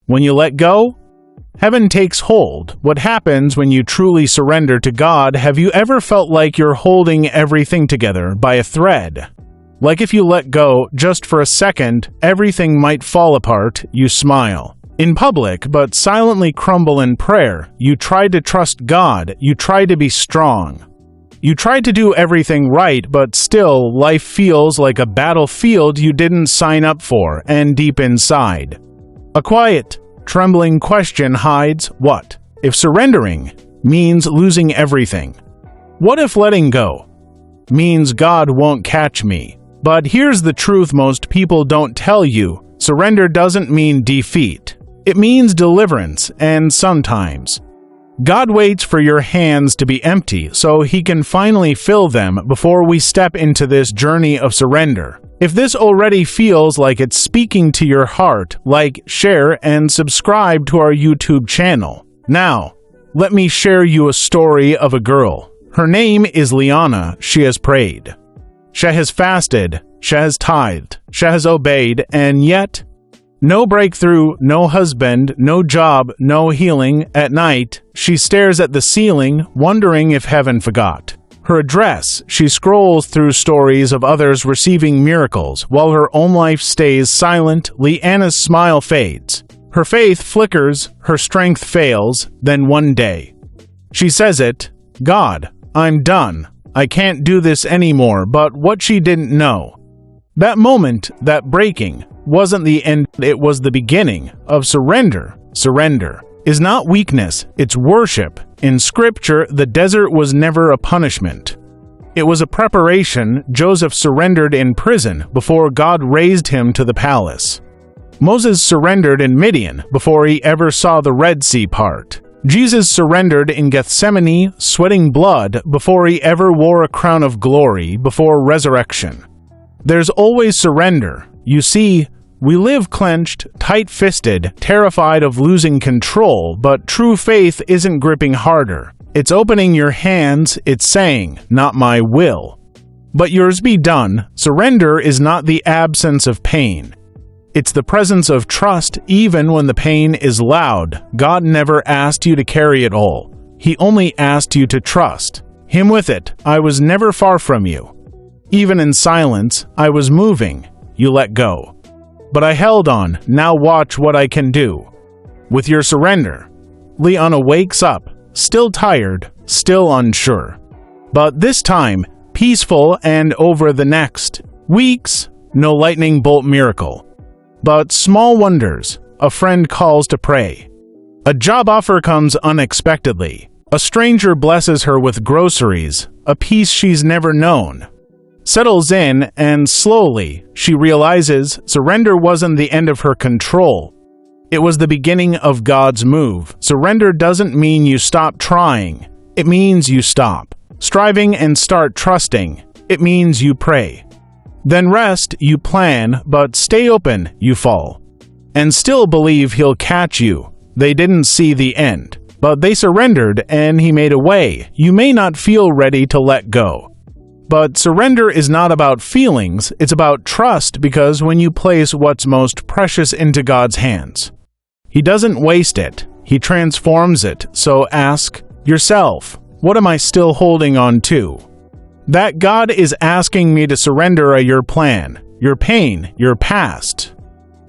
When you let go, heaven takes hold. What happens when you truly surrender to God? Have you ever felt like you're holding everything together by a thread? Like if you let go just for a second, everything might fall apart. You smile in public, but silently crumble in prayer. You try to trust God. You try to be strong. You try to do everything right, but still, life feels like a battlefield you didn't sign up for, and deep inside, a quiet, trembling question hides. What if surrendering means losing everything? What if letting go means God won't catch me? But here's the truth most people don't tell you. Surrender doesn't mean defeat. It means deliverance, and sometimes God waits for your hands to be empty so He can finally fill them before we step into this journey of surrender. If this already feels like it's speaking to your heart, like, share, and subscribe to our YouTube channel. Now, let me share you a story of a girl. Her name is Lyanna. She has prayed. She has fasted. She has tithed. She has obeyed, and yet, no breakthrough, no husband, no job, no healing. At night, she stares at the ceiling, wondering if heaven forgot her address. She scrolls through stories of others receiving miracles, while her own life stays silent. Lyanna's smile fades. Her faith flickers, her strength fails. Then one day, she says it, "God, I'm done. I can't do this anymore." But what she didn't know, that moment, that breaking, wasn't the end, it was the beginning of surrender. Surrender is not weakness, it's worship. In Scripture, the desert was never a punishment. It was a preparation. Joseph surrendered in prison before God raised him to the palace. Moses surrendered in Midian before he ever saw the Red Sea part. Jesus surrendered in Gethsemane, sweating blood, before he ever wore a crown of glory before resurrection. There's always surrender. You see, we live clenched, tight-fisted, terrified of losing control, but true faith isn't gripping harder. It's opening your hands, it's saying, "Not my will, but yours be done." Surrender is not the absence of pain. It's the presence of trust even when the pain is loud. God never asked you to carry it all. He only asked you to trust Him with it. I was never far from you. Even in silence, I was moving. You let go. But I held on. Now watch what I can do with your surrender. Lyanna wakes up, still tired, still unsure. But this time, peaceful, and over the next weeks, no lightning bolt miracle. But small wonders. A friend calls to pray. A job offer comes unexpectedly. A stranger blesses her with groceries. A peace she's never known settles in, and slowly, she realizes surrender wasn't the end of her control. It was the beginning of God's move. Surrender doesn't mean you stop trying. It means you stop striving and start trusting. It means you pray. Then rest, you plan, but stay open, you fall. And still believe He'll catch you. They didn't see the end, but they surrendered, and He made a way. You may not feel ready to let go. But surrender is not about feelings, it's about trust, because when you place what's most precious into God's hands, He doesn't waste it, He transforms it. So ask yourself, what am I still holding on to? That God is asking me to surrender your plan, your pain, your past.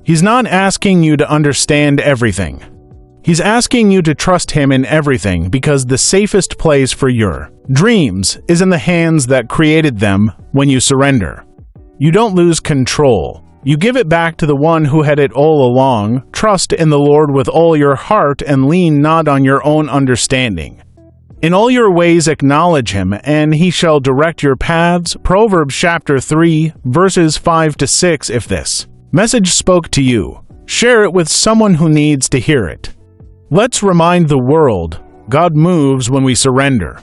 He's not asking you to understand everything. He's asking you to trust Him in everything, because the safest place for your dreams is in the hands that created them. When you surrender, you don't lose control. You give it back to the one who had it all along. Trust in the Lord with all your heart and lean not on your own understanding. In all your ways acknowledge Him, and He shall direct your paths. Proverbs chapter 3, verses 5-6. If this message spoke to you, share it with someone who needs to hear it. Let's remind the world, God moves when we surrender.